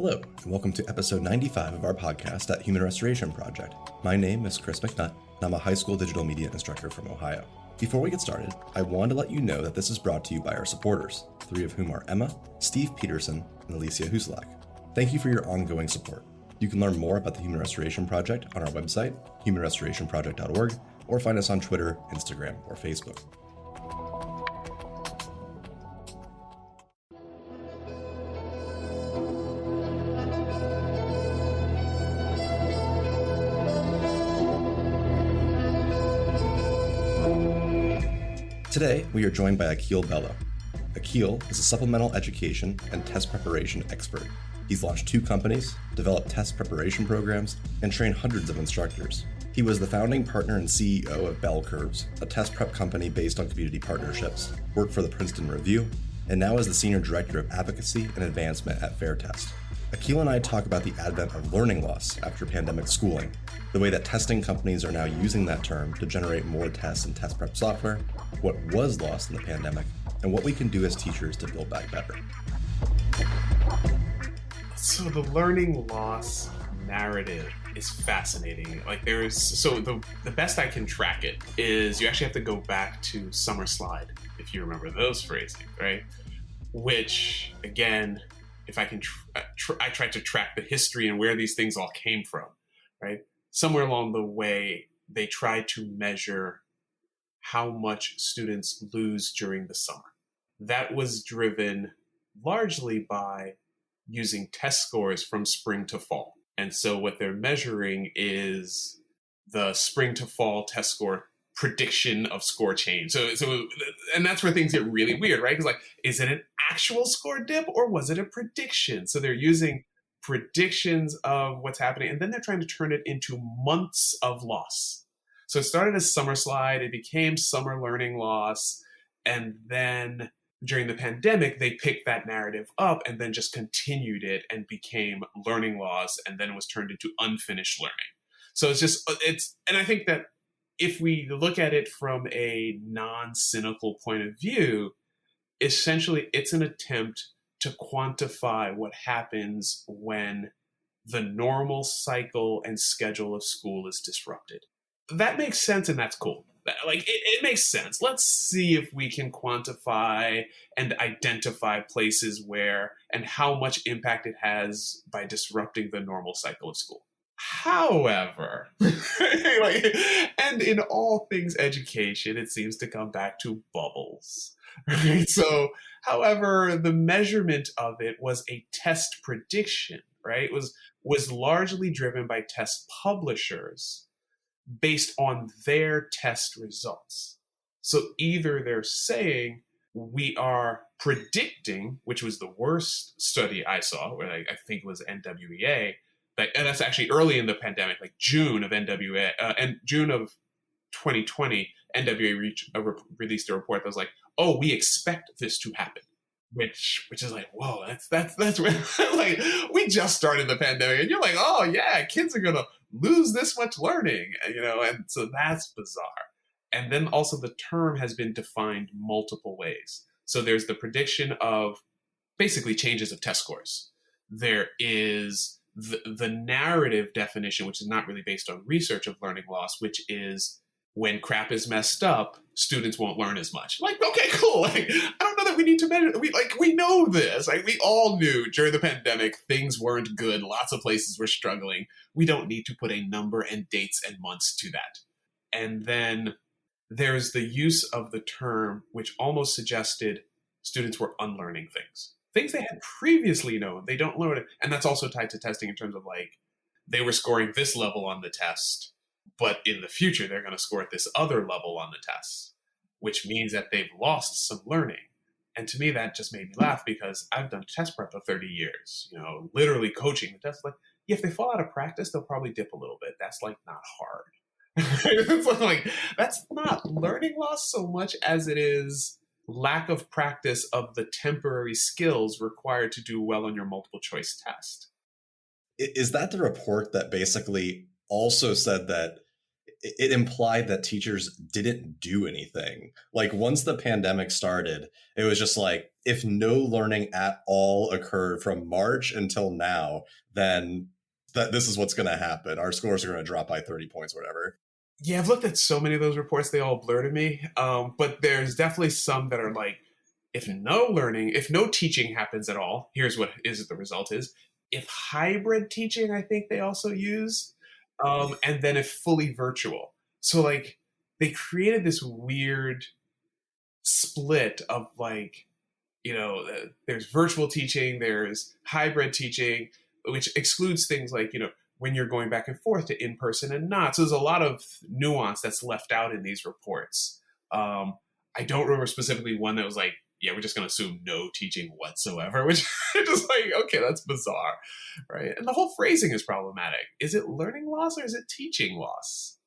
Hello, and welcome to episode 95 of our podcast at Human Restoration Project. My name is Chris McNutt, and I'm a high school digital media instructor from Ohio. Before we get started, I wanted to let you know that this is brought to you by our supporters, three of whom are Emma, Steve Peterson, and Alicia Huslak. Thank you for your ongoing support. You can learn more about the Human Restoration Project on our website, humanrestorationproject.org, or find us on Twitter, Instagram, or Facebook. Today, we are joined by Akil Bello. Akil is a supplemental education and test preparation expert. He's launched 2 companies, developed test preparation programs, and trained hundreds of instructors. He was the founding partner and CEO of Bell Curves, a test prep company based on community partnerships, worked for the Princeton Review, and now is the Senior Director of Advocacy and Advancement at FairTest. Akil and I talk about the advent of learning loss after pandemic schooling, the way that testing companies are now using that term to generate more tests and test prep software, what was lost in the pandemic, and what we can do as teachers to build back better. So the learning loss narrative is fascinating. The best I can track it is you actually have to go back to Summer Slide, if you remember those phrasing, right? Which, again, if I can, I tried to track the history and where these things all came from, right? Somewhere along the way, they tried to measure how much students lose during the summer. That was driven largely by using test scores from spring to fall. And so what they're measuring is the spring to fall test score prediction of score change. And that's where things get really weird, right? Because is it an actual score dip or was it a prediction? So they're using predictions of what's happening, and then they're trying to turn it into months of loss. So it started as Summer Slide, it became Summer Learning Loss, and then during the pandemic, they picked that narrative up and then just continued it and became Learning Loss, and then it was turned into Unfinished Learning. So and I think that if we look at it from a non-cynical point of view, essentially it's an attempt to quantify what happens when the normal cycle and schedule of school is disrupted. That makes sense, and that's cool. It makes sense. Let's see if we can quantify and identify places where and how much impact it has by disrupting the normal cycle of school. However, and in all things education, it seems to come back to bubbles. Right? So, however, the measurement of it was a test prediction, right? It was largely driven by test publishers based on their test results. So either they're saying we are predicting, which was the worst study I saw, where I think it was NWEA, and that's actually early in the pandemic, like June of 2020, NWA released a report that was like, oh, we expect this to happen, which is like, whoa, that's where, we just started the pandemic, and you're like, oh yeah, kids are gonna lose this much learning, and so that's bizarre. And then also the term has been defined multiple ways. So there's the prediction of basically changes of test scores. There is the narrative definition, which is not really based on research of learning loss, which is when crap is messed up, students won't learn as much. Okay, cool. I don't know that we need to measure. We know this. We all knew during the pandemic things weren't good. Lots of places were struggling. We don't need to put a number and dates and months to that. And then there's the use of the term, which almost suggested students were unlearning things they had previously known. They don't learn it. And that's also tied to testing in terms of they were scoring this level on the test, but in the future, they're going to score at this other level on the test, which means that they've lost some learning. And to me, that just made me laugh because I've done test prep for 30 years, literally coaching the test. If they fall out of practice, they'll probably dip a little bit. That's not hard. It's that's not learning loss so much as it is lack of practice of the temporary skills required to do well on your multiple choice test. Is that the report that basically also said that it implied that teachers didn't do anything. Like once the pandemic started, it was just like, if no learning at all occurred from March until now, then this is what's going to happen. Our scores are going to drop by 30 points, or whatever. Yeah, I've looked at so many of those reports; they all blur to me. But there's definitely some that are like, if no teaching happens at all, here's what the result is. If hybrid teaching, I think they also use, and then if fully virtual. So like they created this weird split of like, there's virtual teaching, there's hybrid teaching, which excludes things like, when you're going back and forth to in-person and not. So there's a lot of nuance that's left out in these reports. I don't remember specifically one that was like, yeah, we're just going to assume no teaching whatsoever, which is just like, okay, that's bizarre, right? And the whole phrasing is problematic. Is it learning loss or is it teaching loss?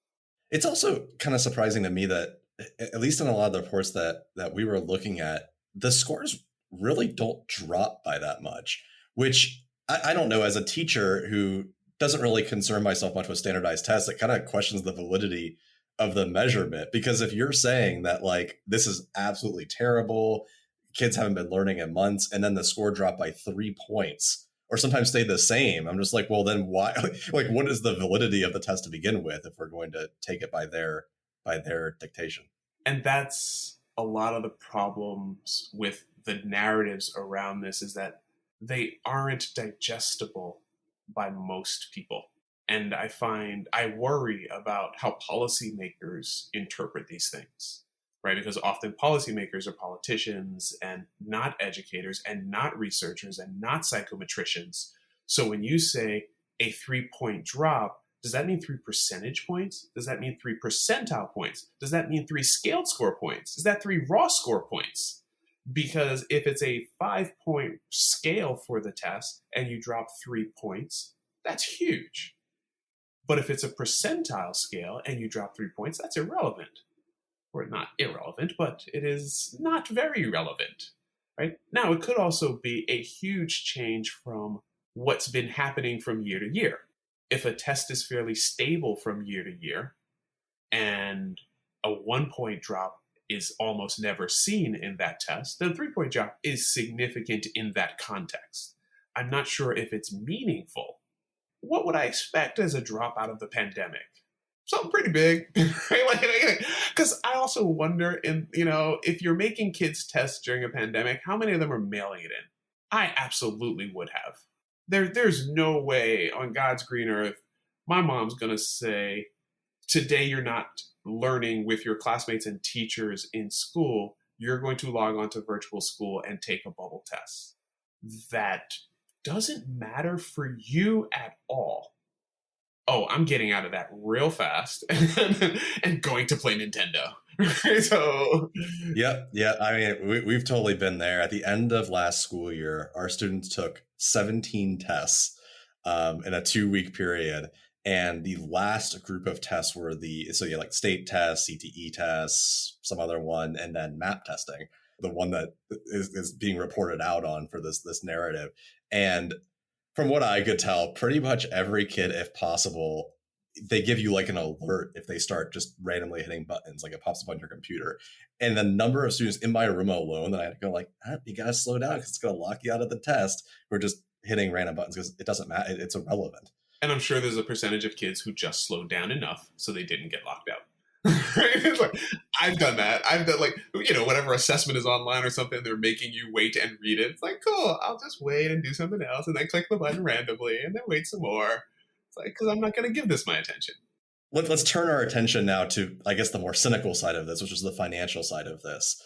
It's also kind of surprising to me that, at least in a lot of the reports that we were looking at, the scores really don't drop by that much, which I don't know, as a teacher who doesn't really concern myself much with standardized tests, it kind of questions the validity of the measurement. Because if you're saying that like, this is absolutely terrible, kids haven't been learning in months, and then the score dropped by 3 points or sometimes stayed the same, I'm just like, well, then why? Like, what is the validity of the test to begin with if we're going to take it by their dictation? And that's a lot of the problems with the narratives around this, is that they aren't digestible by most people. And I worry about how policymakers interpret these things, right? Because often policymakers are politicians and not educators and not researchers and not psychometricians. So when you say a 3-point drop, does that mean 3 percentage points? Does that mean 3 percentile points? Does that mean 3 scaled score points? Is that 3 raw score points? Because if it's a 5-point scale for the test and you drop 3 points, that's huge. But if it's a percentile scale and you drop 3 points, that's irrelevant. Or not irrelevant, but it is not very relevant, right? Now, it could also be a huge change from what's been happening from year to year. If a test is fairly stable from year to year and a 1-point drop is almost never seen in that test, then a 3-point drop is significant in that context. I'm not sure if it's meaningful. What would I expect as a drop out of the pandemic? Something pretty big, right? Because I also wonder, if you're making kids tests during a pandemic, how many of them are mailing it in? I absolutely would have. There's no way on God's green earth my mom's going to say, today you're not learning with your classmates and teachers in school. You're going to log on to virtual school and take a bubble test. That doesn't matter for you at all. Oh, I'm getting out of that real fast and going to play Nintendo. So, yeah. I mean, we've totally been there. At the end of last school year, our students took 17 tests in a 2-week period. And the last group of tests were like state tests, CTE tests, some other one, and then MAP testing, the one that is being reported out on for this narrative. And from what I could tell, pretty much every kid, if possible, they give you like an alert if they start just randomly hitting buttons, like it pops up on your computer. And the number of students in my room alone that I had to go like, you got to slow down because it's going to lock you out of the test. We're just hitting random buttons because it doesn't matter. It's irrelevant. And I'm sure there's a percentage of kids who just slowed down enough so they didn't get locked out. It's like, I've done that. I've done whatever assessment is online or something, they're making you wait and read it. It's like, cool, I'll just wait and do something else and then click the button randomly and then wait some more. It's like, because I'm not going to give this my attention. Let's turn our attention now to, I guess, the more cynical side of this, which is the financial side of this.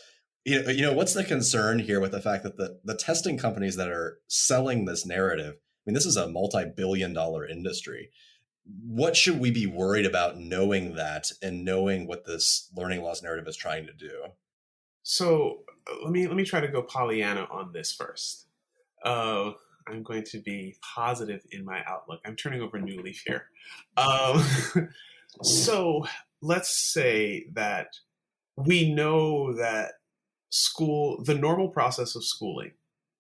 What's the concern here with the fact that the testing companies that are selling this narrative, I mean, this is a multi-billion-dollar industry. What should we be worried about knowing that and knowing what this learning loss narrative is trying to do? So let me try to go Pollyanna on this first. I'm going to be positive in my outlook. I'm turning over a new leaf here. So let's say that we know that the normal process of schooling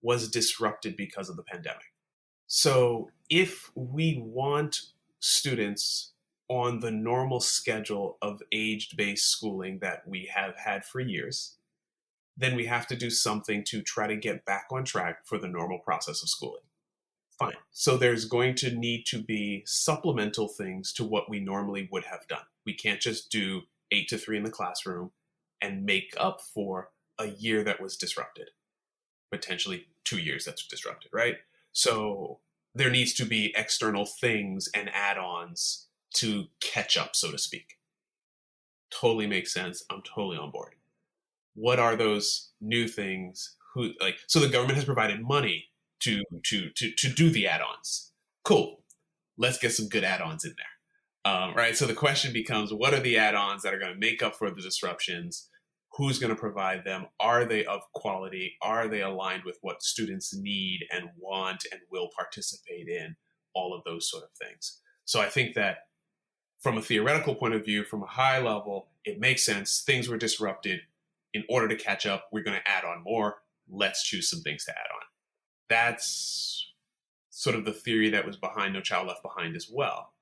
was disrupted because of the pandemic. So if we want students on the normal schedule of age-based schooling that we have had for years, then we have to do something to try to get back on track for the normal process of schooling. Fine. So there's going to need to be supplemental things to what we normally would have done. We can't just do 8 to 3 in the classroom and make up for a year that was disrupted, potentially 2 years that's disrupted, right? So there needs to be external things and add-ons to catch up, so to speak. Totally makes sense. I'm totally on board. What are those new things? So the government has provided money to do the add-ons. Cool. Let's get some good add-ons in there. Right. So the question becomes, what are the add-ons that are going to make up for the disruptions? Who's going to provide them? Are they of quality? Are they aligned with what students need and want and will participate in? All of those sort of things. So I think that from a theoretical point of view, from a high level, it makes sense. Things were disrupted. In order to catch up, we're going to add on more. Let's choose some things to add on. That's sort of the theory that was behind No Child Left Behind as well.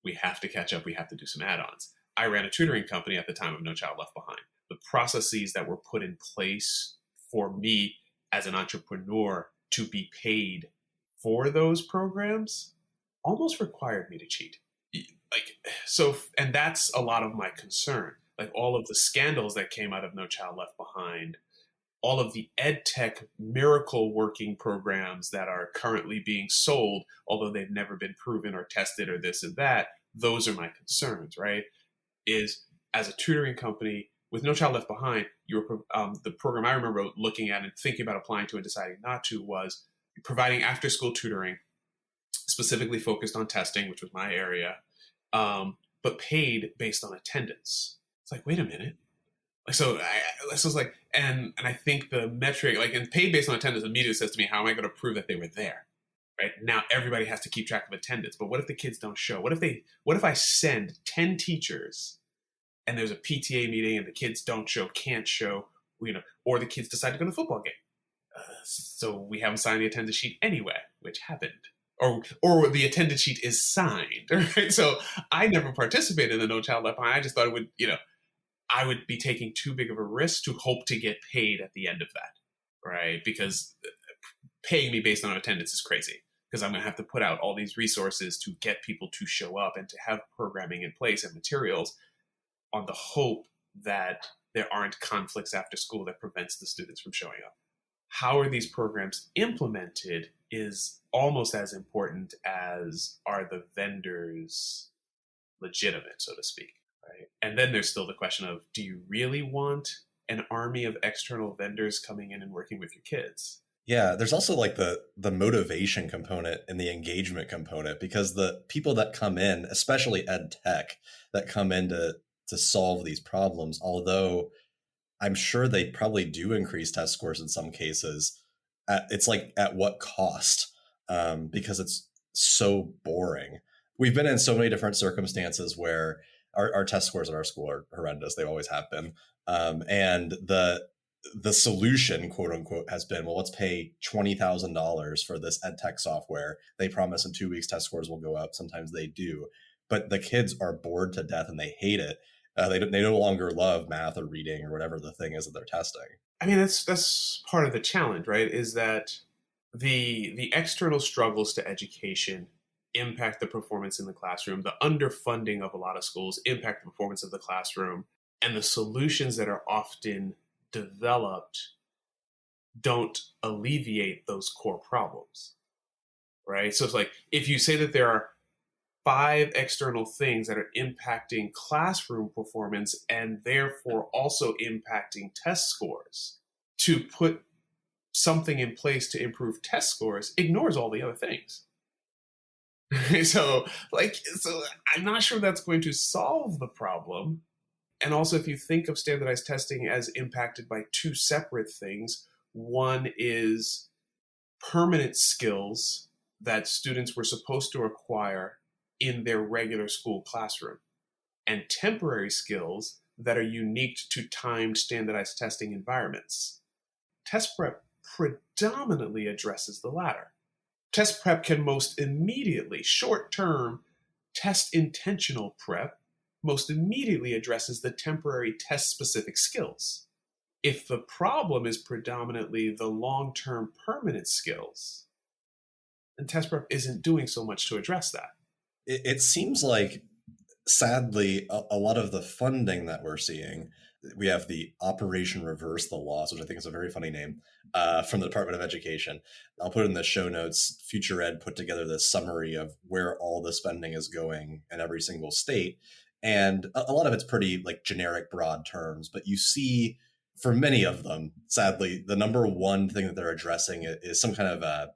We have to catch up. We have to do some add-ons. I ran a tutoring company at the time of No Child Left Behind. The processes that were put in place for me as an entrepreneur to be paid for those programs almost required me to cheat. And that's a lot of my concern. Like all of the scandals that came out of No Child Left Behind, all of the ed tech miracle working programs that are currently being sold, although they've never been proven or tested or this and that, those are my concerns, right? Is as a tutoring company with No Child Left Behind, the program I remember looking at and thinking about applying to and deciding not to was providing after school tutoring, specifically focused on testing, which was my area, but paid based on attendance. It's like, wait a minute. So this was like, and I think the metric, and paid based on attendance immediately says to me, how am I going to prove that they were there? Right now, everybody has to keep track of attendance. But what if the kids don't show? What if I send 10 teachers and there's a PTA meeting and the kids don't show, can't show, or the kids decide to go to the football game? So we haven't signed the attendance sheet anyway, which happened. Or the attendance sheet is signed, right? So I never participated in the No Child Left Behind. I just thought it would, I would be taking too big of a risk to hope to get paid at the end of that, right? Because paying me based on attendance is crazy, because I'm going to have to put out all these resources to get people to show up and to have programming in place and materials on the hope that there aren't conflicts after school that prevents the students from showing up. How are these programs implemented is almost as important as are the vendors legitimate, so to speak. Right? And then there's still the question of, do you really want an army of external vendors coming in and working with your kids? Yeah, there's also the motivation component and the engagement component, because the people that come in, especially ed tech, that come in to solve these problems, although I'm sure they probably do increase test scores in some cases, it's like at what cost? Because it's so boring. We've been in so many different circumstances where our test scores at our school are horrendous. They always have been. And the solution, quote unquote, has been, well, let's pay $20,000 for this ed tech software. They promise in 2 weeks test scores will go up. Sometimes they do. But the kids are bored to death and they hate it. They no longer love math or reading or whatever the thing is that they're testing. I mean, that's part of the challenge, right? Is that the external struggles to education impact the performance in the classroom. The underfunding of a lot of schools impact the performance of the classroom. And the solutions that are often developed don't alleviate those core problems, right? So it's like, if you say that there are 5 external things that are impacting classroom performance and therefore also impacting test scores, to put something in place to improve test scores ignores all the other things. So I'm not sure that's going to solve the problem. And also, if you think of standardized testing as impacted by 2 separate things, one is permanent skills that students were supposed to acquire in their regular school classroom, and temporary skills that are unique to timed standardized testing environments. Test prep predominantly addresses the latter. Test prep can most immediately, short-term, test intentional prep most immediately addresses the temporary test-specific skills. If the problem is predominantly the long-term permanent skills, then test prep isn't doing so much to address that. It seems like, sadly, a lot of the funding that we're seeing, we have the Operation Reverse the Loss, which I think is a very funny name, from the Department of Education. I'll put it in the show notes. Future Ed put together this summary of where all the spending is going in every single state. And a lot of it's pretty like generic, broad terms, but you see for many of them, sadly, the number one thing that they're addressing is some kind of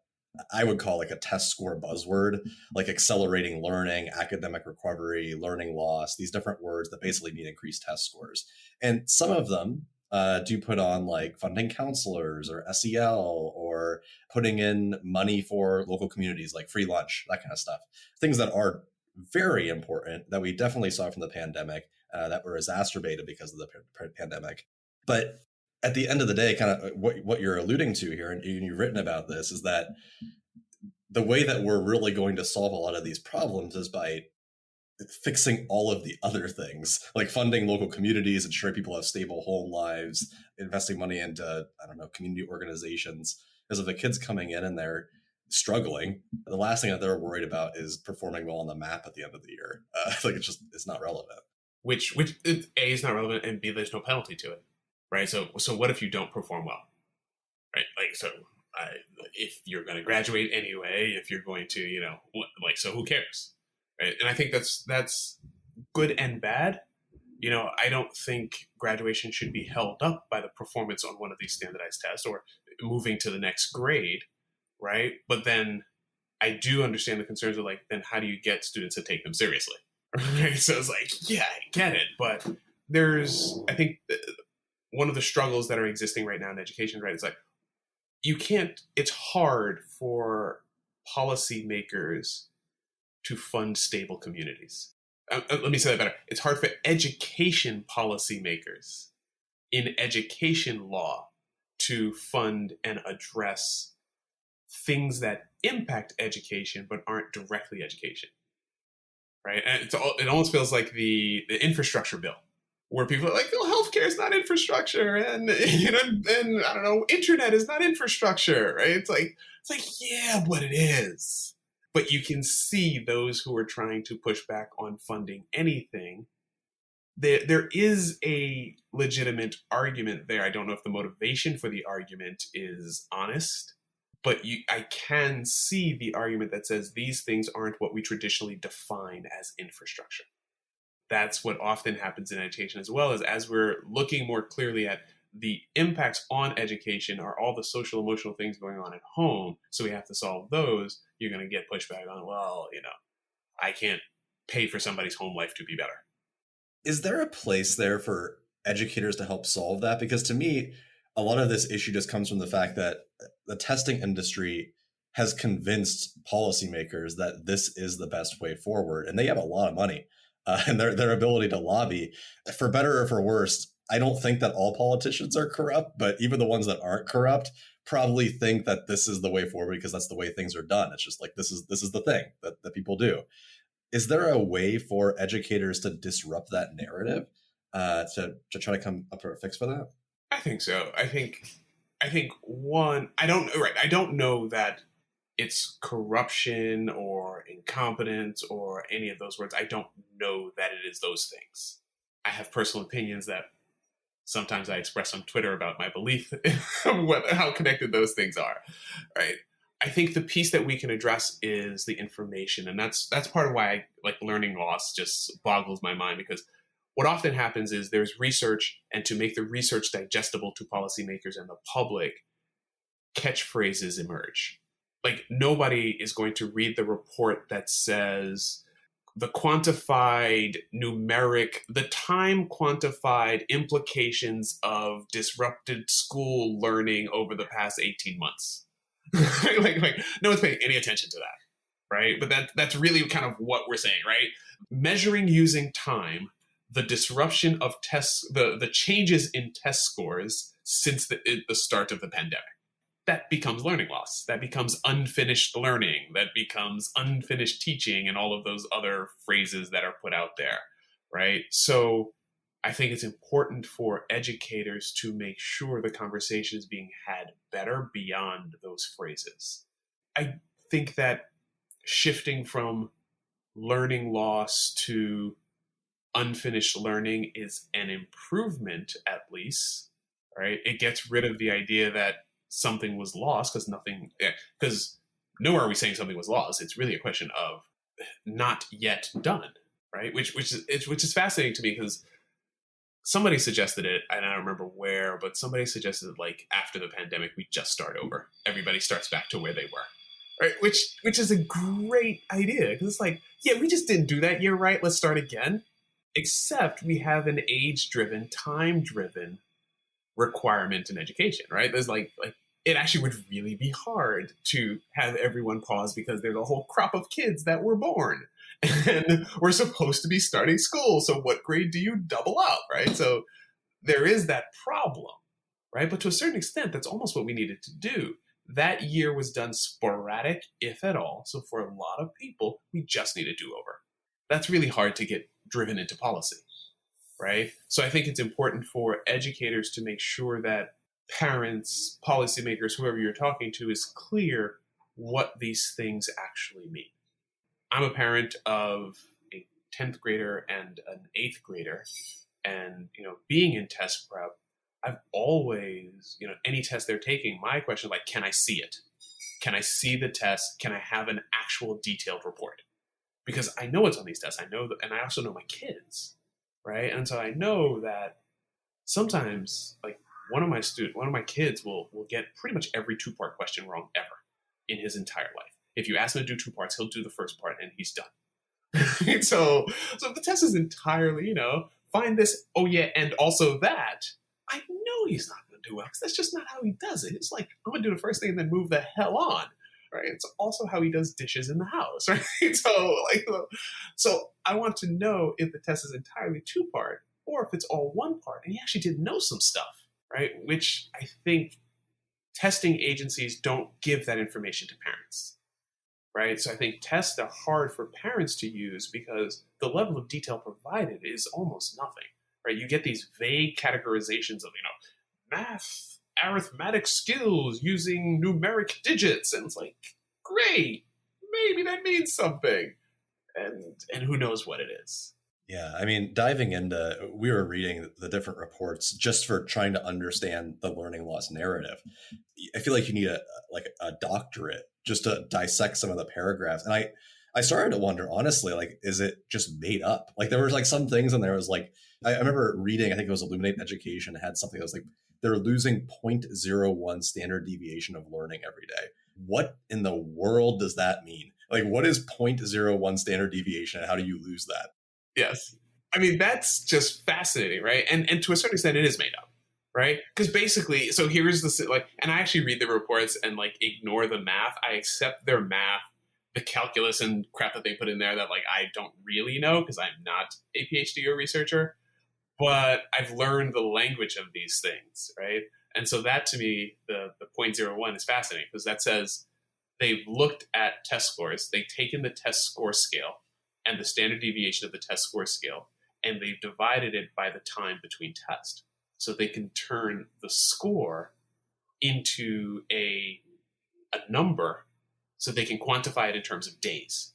I would call like a test score buzzword, like accelerating learning, academic recovery, learning loss, these different words that basically mean increased test scores. And some of them do put on like funding counselors or SEL or putting in money for local communities like free lunch, that kind of stuff. Things that are very important that we definitely saw from the pandemic that were exacerbated because of the pandemic. But at the end of the day, kind of what you're alluding to here, and you've written about this, is that the way that we're really going to solve a lot of these problems is by fixing all of the other things, like funding local communities, ensuring people have stable home lives, investing money into, I don't know, community organizations. Because if the kids coming in and they're struggling, the last thing that they're worried about is performing well on the map at the end of the year. Like it's not relevant. Which A, is not relevant, and B, there's no penalty to it. Right. So what if you don't perform well? Right. Like, so if you're going to graduate anyway, if you're going to, so who cares? Right. And I think that's good and bad. I don't think graduation should be held up by the performance on one of these standardized tests or moving to the next grade. Right. But then I do understand the concerns of like, then how do you get students to take them seriously? Right. So it's like, yeah, I get it. But I think, one of the struggles that are existing right now in education, right, is like it's hard for policymakers to fund stable communities. Let me say that better. It's hard for education policymakers in education law to fund and address things that impact education but aren't directly education, right? And it almost feels like the infrastructure bill, where people are like, oh, healthcare is not infrastructure, and and I don't know, internet is not infrastructure, right? It's like, yeah, but it is. But you can see those who are trying to push back on funding anything. There is a legitimate argument there. I don't know if the motivation for the argument is honest, but I can see the argument that says these things aren't what we traditionally define as infrastructure. That's what often happens in education as well, as we're looking more clearly at the impacts on education are all the social emotional things going on at home. So we have to solve those. You're going to get pushback on, well, I can't pay for somebody's home life to be better. Is there a place there for educators to help solve that? Because to me, a lot of this issue just comes from the fact that the testing industry has convinced policymakers that this is the best way forward, and they have a lot of money. And their ability to lobby, for better or for worse. I don't think that all politicians are corrupt, but even the ones that aren't corrupt probably think that this is the way forward because that's the way things are done. It's just like, this is the thing that people do. Is there a way for educators to disrupt that narrative, to try to come up with a fix for that? I think so. I think one, I don't know that it's corruption or incompetence or any of those words. I don't know that it is those things. I have personal opinions that sometimes I express on Twitter about my belief how connected those things are, right? I think the piece that we can address is the information, and that's part of why learning loss just boggles my mind, because what often happens is there's research, and to make the research digestible to policymakers and the public, catchphrases emerge. Like, nobody is going to read the report that says the time quantified implications of disrupted school learning over the past 18 months. No one's paying any attention to that, right? But that's really kind of what we're saying, right? Measuring using time, the disruption of tests, the changes in test scores since the start of the pandemic. that becomes learning loss. That becomes unfinished learning. That becomes unfinished teaching and all of those other phrases that are put out there, right? So I think it's important for educators to make sure the conversation is being had better beyond those phrases. I think that shifting from learning loss to unfinished learning is an improvement, at least, right? It gets rid of the idea that something was lost because nowhere are we saying something was lost. It's really a question of not yet done, right? Which is fascinating to me because somebody suggested it, and I don't remember where, but somebody suggested like after the pandemic, we just start over. Everybody starts back to where they were, right? Which is a great idea because it's like, yeah, we just didn't do that year, right? Let's start again. Except we have an age-driven, time-driven requirement in education, right? There's like it actually would really be hard to have everyone pause because there's a whole crop of kids that were born and we're supposed to be starting school. So what grade do you double up, right? So there is that problem, right? But to a certain extent, that's almost what we needed to do. That year was done sporadic, if at all. So for a lot of people, we just need a do-over. That's really hard to get driven into policy, right? So I think it's important for educators to make sure that parents, policymakers, whoever you're talking to is clear what these things actually mean. I'm a parent of a 10th grader and an 8th grader. And, being in test prep, I've always, any test they're taking, my question is like, can I see it? Can I see the test? Can I have an actual detailed report? Because I know it's on these tests. I know that, and I also know my kids, right? And so I know that sometimes, like, one of my kids will get pretty much every 2-part question wrong ever in his entire life. If you ask him to do 2 parts, he'll do the first part and he's done. so if the test is entirely, find this, oh yeah, and also that, I know he's not going to do well because that's just not how he does it. It's like, I'm going to do the first thing and then move the hell on. Right. It's also how he does dishes in the house. Right. So I want to know if the test is entirely 2-part or if it's all 1 part. And he actually did know some stuff, right? Which I think testing agencies don't give that information to parents. Right. So I think tests are hard for parents to use because the level of detail provided is almost nothing. Right. You get these vague categorizations of, math, arithmetic skills using numeric digits, and it's like, great, maybe that means something, and who knows what it is. Yeah, I mean, diving into, we were reading the different reports just for trying to understand the learning loss narrative. I feel like you need a doctorate just to dissect some of the paragraphs, and I started to wonder, honestly, like, is it just made up? Like, there was like some things, and there was like, I remember reading, I think it was Illuminate Education, had something that was like, they're losing 0.01 standard deviation of learning every day. What in the world does that mean? Like, what is 0.01 standard deviation, and how do you lose that? Yes. I mean, that's just fascinating, right? And to a certain extent, it is made up, right? Because basically, so here's the, and I actually read the reports and like ignore the math. I accept their math, the calculus and crap that they put in there that like I don't really know because I'm not a PhD or researcher, but I've learned the language of these things, right? And so that to me, the 0.01 is fascinating because that says they've looked at test scores, they've taken the test score scale and the standard deviation of the test score scale, and they've divided it by the time between tests. So they can turn the score into a number so they can quantify it in terms of days.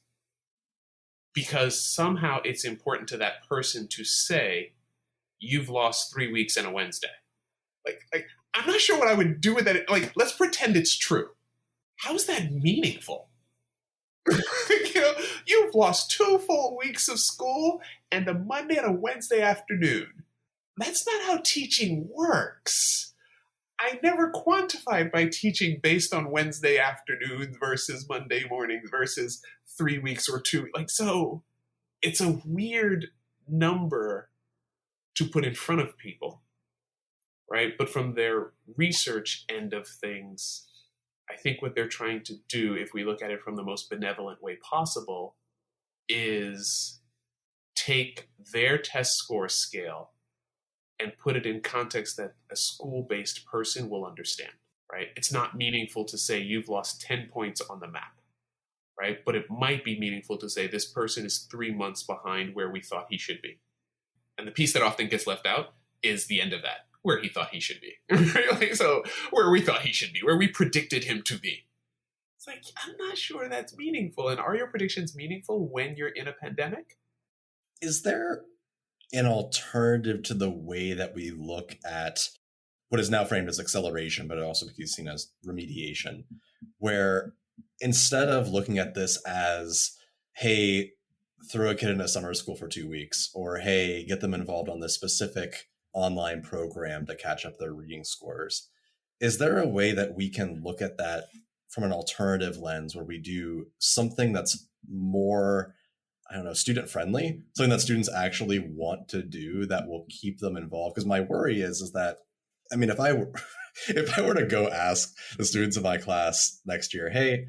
Because somehow it's important to that person to say, you've lost 3 weeks and a Wednesday. Like I'm not sure what I would do with that. Like, let's pretend it's true. How is that meaningful? You've lost 2 full weeks of school and a Monday and a Wednesday afternoon. That's not how teaching works. I never quantified my teaching based on Wednesday afternoons versus Monday mornings versus 3 weeks or 2. So it's a weird number to put in front of people, right? But from their research end of things, I think what they're trying to do, if we look at it from the most benevolent way possible, is take their test score scale and put it in context that a school-based person will understand. right? It's not meaningful to say you've lost 10 points on the map, right? But it might be meaningful to say this person is 3 months behind where we thought he should be. And the piece that often gets left out is the end of that, where he thought he should be. Right? So where we thought he should be, where we predicted him to be. It's like, I'm not sure that's meaningful. And are your predictions meaningful when you're in a pandemic? Is there an alternative to the way that we look at what is now framed as acceleration, but it also can be seen as remediation, where instead of looking at this as, hey, throw a kid into summer school for 2 weeks, or hey, get them involved on this specific online program to catch up their reading scores, is there a way that we can look at that from an alternative lens where we do something that's more, I don't know, student friendly, something that students actually want to do that will keep them involved? Because my worry is that, I mean, if I were to go ask the students in my class next year, hey,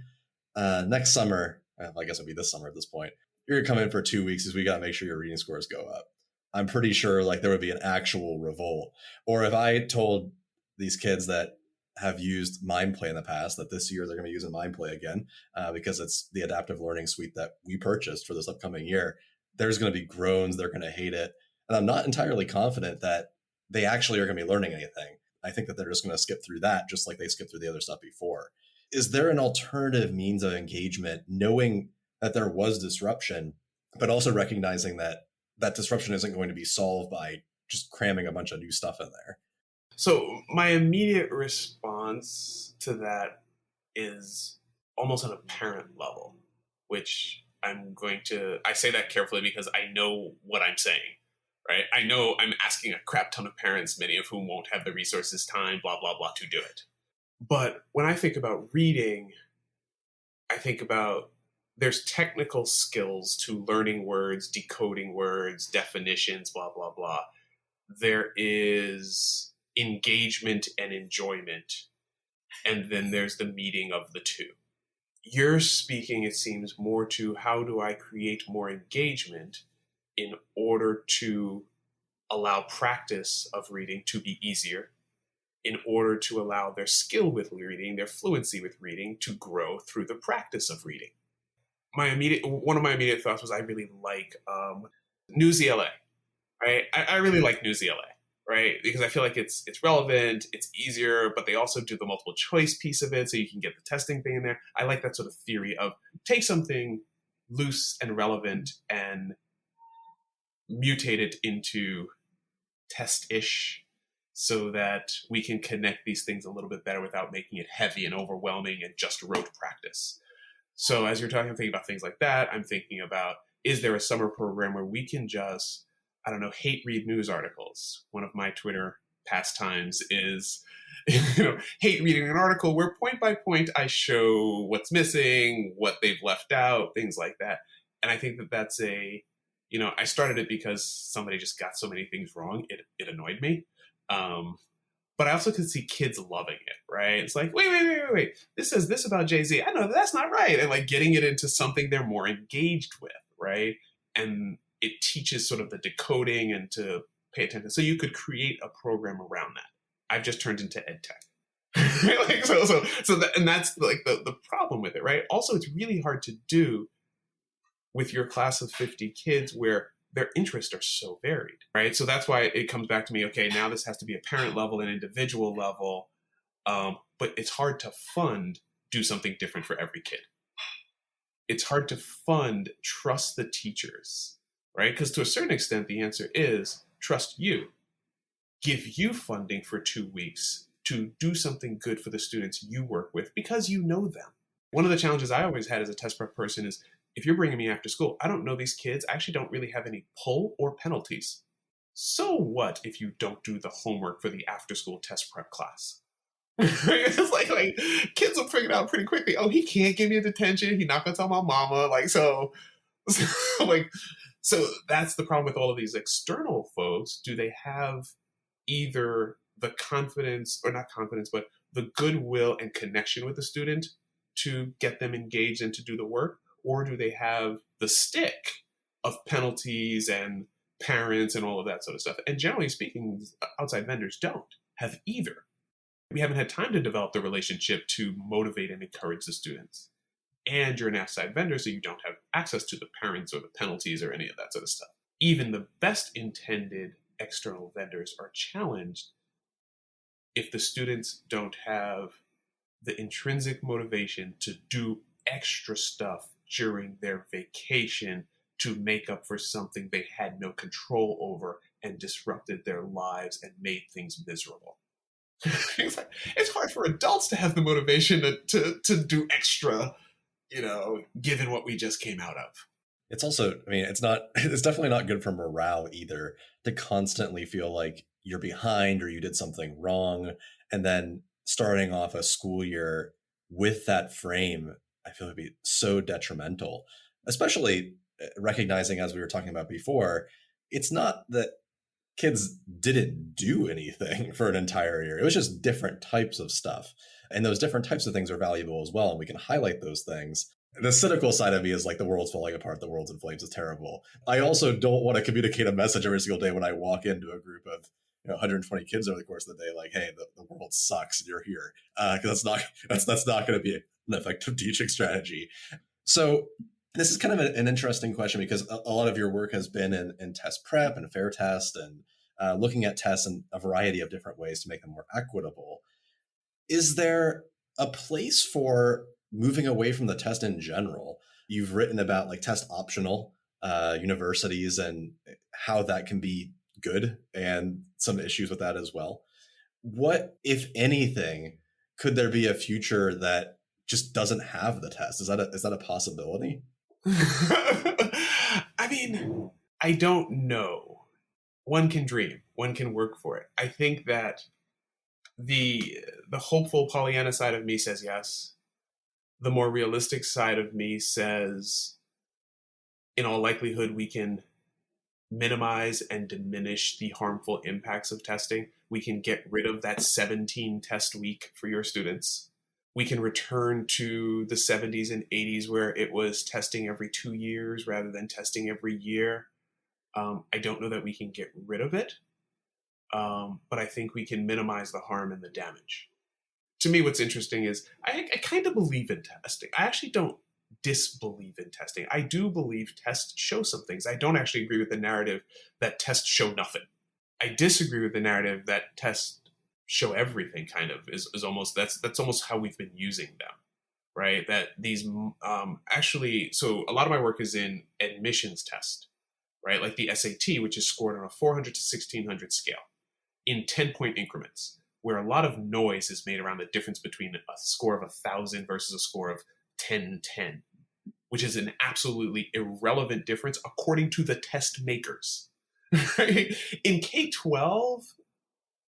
next summer, I guess it'd be this summer at this point, you're gonna come in for 2 weeks because we got to make sure your reading scores go up. I'm pretty sure like there would be an actual revolt. Or if I told these kids that have used MindPlay in the past that this year they're going to be using MindPlay again because it's the adaptive learning suite that we purchased for this upcoming year, there's going to be groans. They're going to hate it. And I'm not entirely confident that they actually are going to be learning anything. I think that they're just going to skip through that just like they skipped through the other stuff before. Is there an alternative means of engagement, knowing that there was disruption, but also recognizing that that disruption isn't going to be solved by just cramming a bunch of new stuff in there? So my immediate response to that is almost on a parent level, which I say that carefully because I know what I'm saying, right? I know I'm asking a crap ton of parents, many of whom won't have the resources, time, blah, blah, blah, to do it. But when I think about reading, I think about there's technical skills to learning words, decoding words, definitions, blah, blah, blah. There is engagement and enjoyment. And then there's the meeting of the two. You're speaking, it seems, more to how do I create more engagement in order to allow practice of reading to be easier, in order to allow their skill with reading, their fluency with reading to grow through the practice of reading. One of my immediate thoughts was I really like Newsy LA, right? I really like Newsy LA, right? Because I feel like it's relevant, it's easier, but they also do the multiple choice piece of it, so you can get the testing thing in there. I like that sort of theory of take something loose and relevant and mutate it into test-ish so that we can connect these things a little bit better without making it heavy and overwhelming and just rote practice. So as you're talking, I'm thinking about things like that. I'm thinking about, is there a summer program where we can just, I don't know, hate read news articles? One of my Twitter pastimes is, hate reading an article where point by point I show what's missing, what they've left out, things like that. And I think that that's I started it because somebody just got so many things wrong. It annoyed me. But I also could see kids loving it, right? It's like, wait. This says this about Jay-Z. I know that's not right. And like getting it into something they're more engaged with, right? And it teaches sort of the decoding and to pay attention. So you could create a program around that. I've just turned into ed tech. And that's like the problem with it, right? Also, it's really hard to do with your class of 50 kids where their interests are so varied, right? So that's why it comes back to me, okay, now this has to be a parent level and individual level, but it's hard to do something different for every kid. It's hard to trust the teachers, right? Because to a certain extent, the answer is trust you. Give you funding for 2 weeks to do something good for the students you work with because you know them. One of the challenges I always had as a test prep person is, if you're bringing me after school, I don't know these kids. I actually don't really have any pull or penalties. So what if you don't do the homework for the after school test prep class? It's like kids will figure it out pretty quickly. Oh, he can't give me a detention. He's not going to tell my mama. So that's the problem with all of these external folks. Do they have either the confidence, or not confidence, but the goodwill and connection with the student to get them engaged and to do the work? Or do they have the stick of penalties and parents and all of that sort of stuff? And generally speaking, outside vendors don't have either. We haven't had time to develop the relationship to motivate and encourage the students. And you're an outside vendor, so you don't have access to the parents or the penalties or any of that sort of stuff. Even the best intended external vendors are challenged if the students don't have the intrinsic motivation to do extra stuff during their vacation to make up for something they had no control over and disrupted their lives and made things miserable. It's hard for adults to have the motivation to do extra, given what we just came out of. It's also, it's definitely not good for morale either to constantly feel like you're behind or you did something wrong. And then starting off a school year with that frame, I feel would be so detrimental, especially recognizing, as we were talking about before, it's not that kids didn't do anything for an entire year. It was just different types of stuff. And those different types of things are valuable as well. And we can highlight those things. The cynical side of me is like, the world's falling apart, the world's in flames, is terrible. I also don't want to communicate a message every single day when I walk into a group of 120 kids over the course of the day, like, hey, the world sucks and you're here. Because that's not going to be an effective teaching strategy. So this is kind of an interesting question, because a lot of your work has been in test prep and FairTest and looking at tests in a variety of different ways to make them more equitable. Is there a place for moving away from the test in general? You've written about like test optional universities and how that can be good and some issues with that as well. What, if anything, could there be a future that just doesn't have the test? Is that a possibility? I don't know. One can dream. One can work for it. I think that the hopeful Pollyanna side of me says yes. The more realistic side of me says, in all likelihood, we can minimize and diminish the harmful impacts of testing. We can get rid of that 17 test week for your students. We can return to the 70s and 80s where it was testing every 2 years rather than testing every year. I don't know that we can get rid of it, but I think we can minimize the harm and the damage. To me, what's interesting is I kind of believe in testing. I actually don't disbelieve in testing. I do believe tests show some things. I don't actually agree with the narrative that tests show nothing. I disagree with the narrative that tests show everything. Kind of is almost that's almost how we've been using them, right? That these actually, so a lot of my work is in admissions test, right? Like the SAT, which is scored on a 400 to 1600 scale in 10-point increments, where a lot of noise is made around the difference between a score of 1,000 versus a score of 1010, which is an absolutely irrelevant difference according to the test makers. Right? In K-12,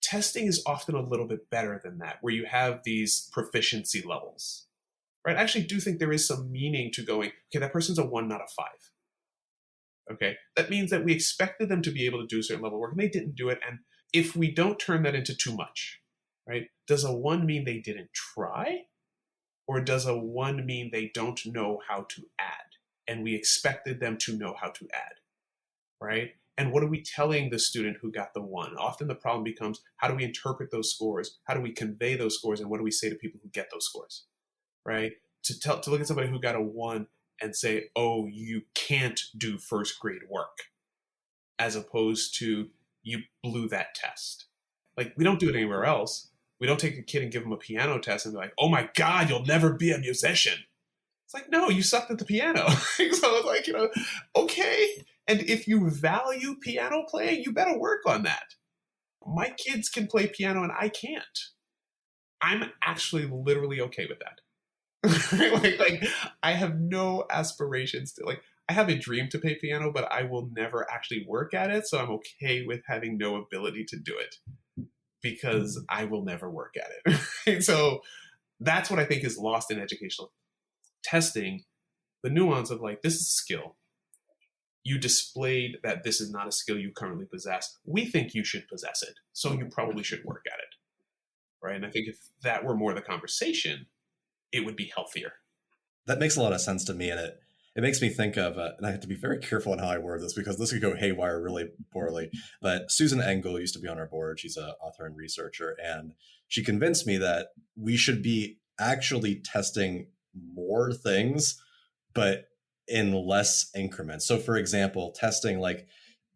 testing is often a little bit better than that, where you have these proficiency levels. Right? I actually do think there is some meaning to going, okay, that person's a 1, not a 5. Okay, that means that we expected them to be able to do a certain level of work, and they didn't do it. And if we don't turn that into too much, right? Does a 1 mean they didn't try? Or does a 1 mean they don't know how to add? And we expected them to know how to add, right? And what are we telling the student who got the 1? Often the problem becomes, how do we interpret those scores? How do we convey those scores? And what do we say to people who get those scores, right? To look at somebody who got a 1 and say, oh, you can't do first grade work, as opposed to, you blew that test. Like, we don't do it anywhere else. We don't take a kid and give them a piano test and be like, oh my God, you'll never be a musician. It's like, no, you sucked at the piano. So it's like, okay. And if you value piano playing, you better work on that. My kids can play piano and I can't. I'm actually literally okay with that. like I have no aspirations to, like, I have a dream to play piano, but I will never actually work at it. So I'm okay with having no ability to do it, because I will never work at it. And so that's what I think is lost in educational testing. The nuance of, like, this is a skill. You displayed that this is not a skill you currently possess. We think you should possess it, so you probably should work at it, right? And I think if that were more the conversation, it would be healthier. That makes a lot of sense to me, and it It makes me think of, and I have to be very careful in how I word this because this could go haywire really poorly. But Susan Engel used to be on our board. She's an author and researcher, and she convinced me that we should be actually testing more things, but in less increments. So, for example, testing like,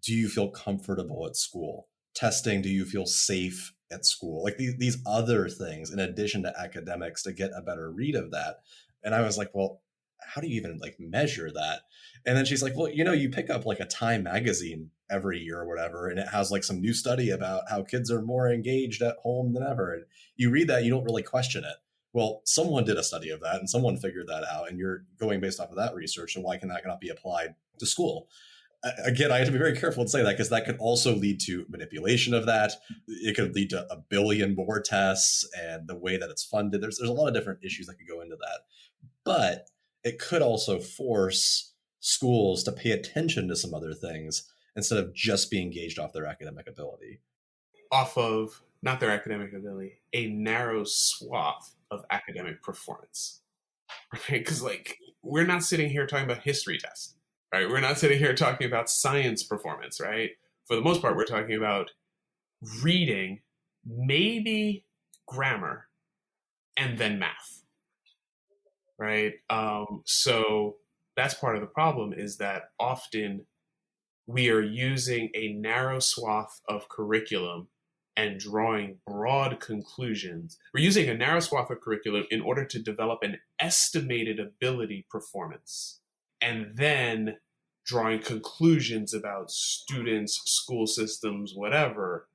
do you feel comfortable at school? Testing, do you feel safe at school? Like these other things in addition to academics to get a better read of that. And I was like, well, how do you even like measure that? And then she's like, well, you pick up like a Time magazine every year or whatever, and it has like some new study about how kids are more engaged at home than ever. And you read that, you don't really question it. Well, someone did a study of that and someone figured that out, and you're going based off of that research. And why can that not be applied to school? Again, I have to be very careful to say that because that could also lead to manipulation of that. It could lead to a billion more tests and the way that it's funded. There's a lot of different issues that could go into that. But it could also force schools to pay attention to some other things instead of just being gauged off their academic ability. Off of, not their academic ability, a narrow swath of academic performance. Right? Because like, we're not sitting here talking about history tests. Right? We're not sitting here talking about science performance, right? For the most part, we're talking about reading, maybe grammar, and then math, right? So that's part of the problem, is that often we are using a narrow swath of curriculum and drawing broad conclusions. We're using a narrow swath of curriculum in order to develop an estimated ability performance, and then drawing conclusions about students, school systems, whatever,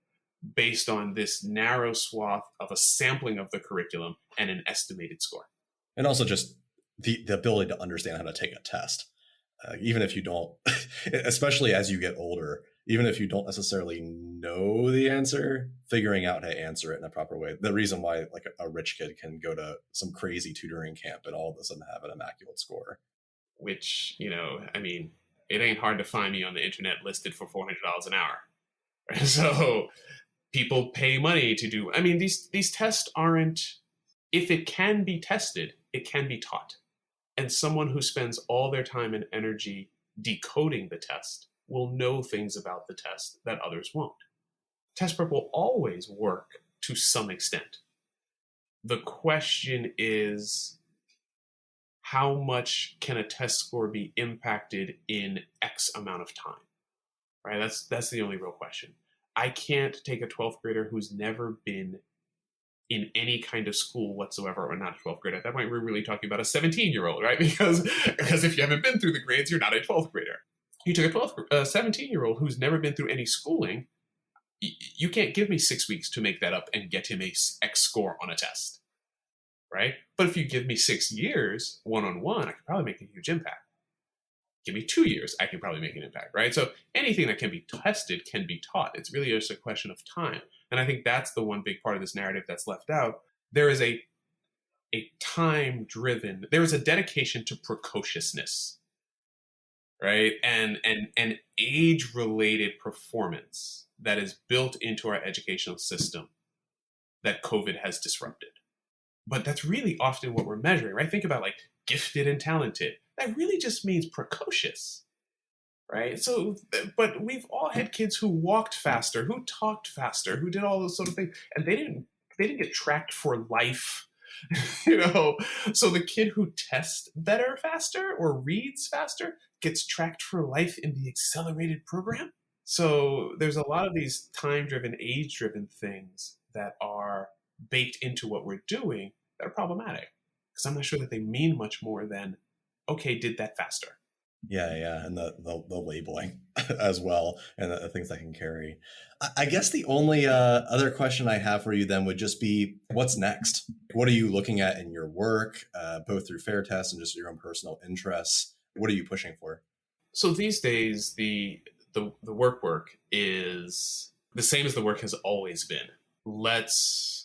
based on this narrow swath of a sampling of the curriculum and an estimated score. And also just the ability to understand how to take a test. Even if you don't, especially as you get older, even if you don't necessarily know the answer, figuring out how to answer it in a proper way. The reason why like a rich kid can go to some crazy tutoring camp and all of a sudden have an immaculate score. Which, I mean, it ain't hard to find me on the internet listed for $400 an hour. So people pay money to do, these tests aren't, if it can be tested, it can be taught. And someone who spends all their time and energy decoding the test will know things about the test that others won't. Test prep will always work to some extent. The question is, how much can a test score be impacted in X amount of time? Right? That's the only real question. I can't take a 12th grader who's never been in any kind of school whatsoever, or not a 12th grader. At that point, we're really talking about a 17-year-old, right? Because if you haven't been through the grades, you're not a 12th grader. You took a 17-year-old who's never been through any schooling. You can't give me 6 weeks to make that up and get him a X score on a test, right? But if you give me 6 years, one-on-one, I could probably make a huge impact. Give me 2 years, I can probably make an impact, right? So anything that can be tested can be taught. It's really just a question of time. And I think that's the one big part of this narrative that's left out. There is a time-driven, there is a dedication to precociousness, right? And age-related performance that is built into our educational system that COVID has disrupted. But that's really often what we're measuring, right? Think about like gifted and talented. That really just means precocious, right? So, but we've all had kids who walked faster, who talked faster, who did all those sort of things, and they didn't get tracked for life, So the kid who tests better faster or reads faster gets tracked for life in the accelerated program. So there's a lot of these time-driven, age-driven things that are baked into what we're doing that are problematic, because I'm not sure that they mean much more than, okay, did that faster. Yeah, and the labeling as well, and the things that can carry. I guess the only other question I have for you then would just be, what's next? What are you looking at in your work, both through FairTest and just your own personal interests? What are you pushing for? So these days, the work is the same as the work has always been. Let's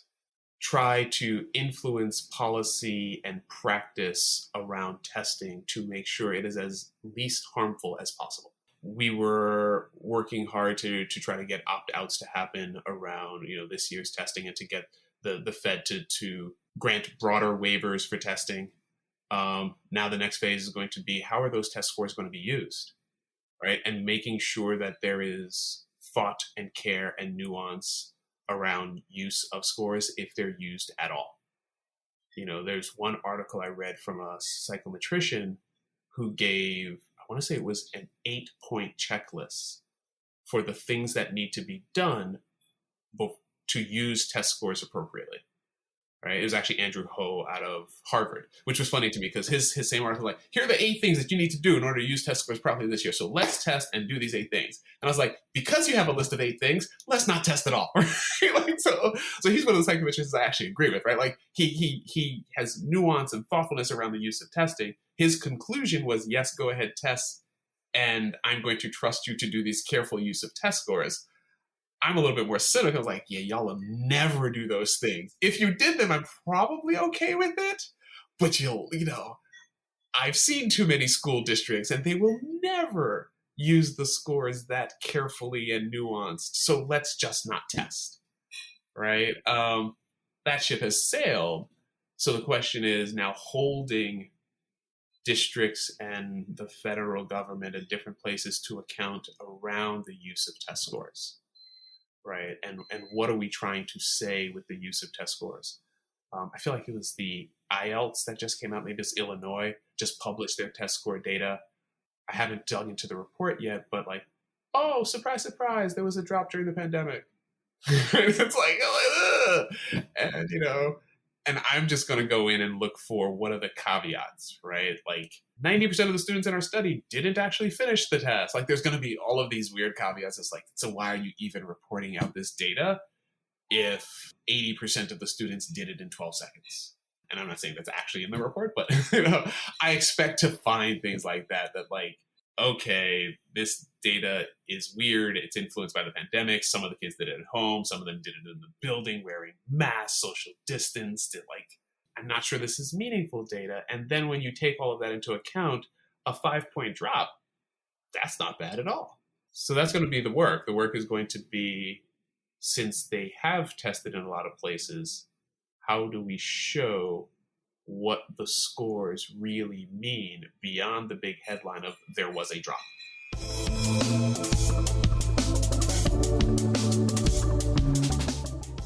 try to influence policy and practice around testing to make sure it is as least harmful as possible. We were working hard to try to get opt-outs to happen around this year's testing, and to get the Fed to grant broader waivers for testing. Now the next phase is going to be, how are those test scores going to be used, right? And making sure that there is thought and care and nuance around use of scores if they're used at all. There's one article I read from a psychometrician who gave, I want to say it was an 8-point checklist for the things that need to be done to use test scores appropriately. Right? It was actually Andrew Ho out of Harvard, which was funny to me because his same article was like, here are the 8 things that you need to do in order to use test scores properly this year. So let's test and do these 8 things. And I was like, because you have a list of 8 things, let's not test at all. So he's one of the psychometricians I actually agree with, right? Like he has nuance and thoughtfulness around the use of testing. His conclusion was, yes, go ahead, test, and I'm going to trust you to do these careful use of test scores. I'm a little bit more cynical. I was like, yeah, y'all will never do those things. If you did them, I'm probably okay with it. But I've seen too many school districts and they will never use the scores that carefully and nuanced. So let's just not test, right? That ship has sailed. So the question is now holding districts and the federal government at different places to account around the use of test scores. Right. And what are we trying to say with the use of test scores? I feel like it was the IELTS that just came out. Maybe it's Illinois just published their test score data. I haven't dug into the report yet, but oh, surprise, surprise, there was a drop during the pandemic. It's like, ugh. And I'm just going to go in and look for what are the caveats, right? 90% of the students in our study didn't actually finish the test. There's going to be all of these weird caveats. It's so why are you even reporting out this data if 80% of the students did it in 12 seconds? And I'm not saying that's actually in the report, but I expect to find things like that okay, this data is weird. It's influenced by the pandemic. Some of the kids did it at home. Some of them did it in the building, wearing masks, social distance. I'm not sure this is meaningful data. And then when you take all of that into account, a 5-point drop, that's not bad at all. So that's going to be the work. The work is going to be, since they have tested in a lot of places, how do we show what the scores really mean beyond the big headline of there was a drop?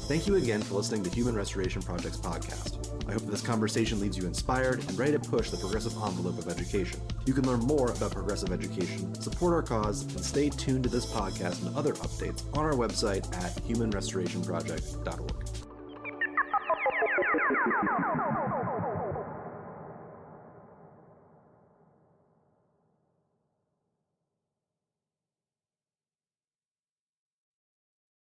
Thank you again for listening to Human Restoration Project's podcast. I hope that this conversation leaves you inspired and ready to push the progressive envelope of education. You can learn more about progressive education, support our cause, and stay tuned to this podcast and other updates on our website at humanrestorationproject.org.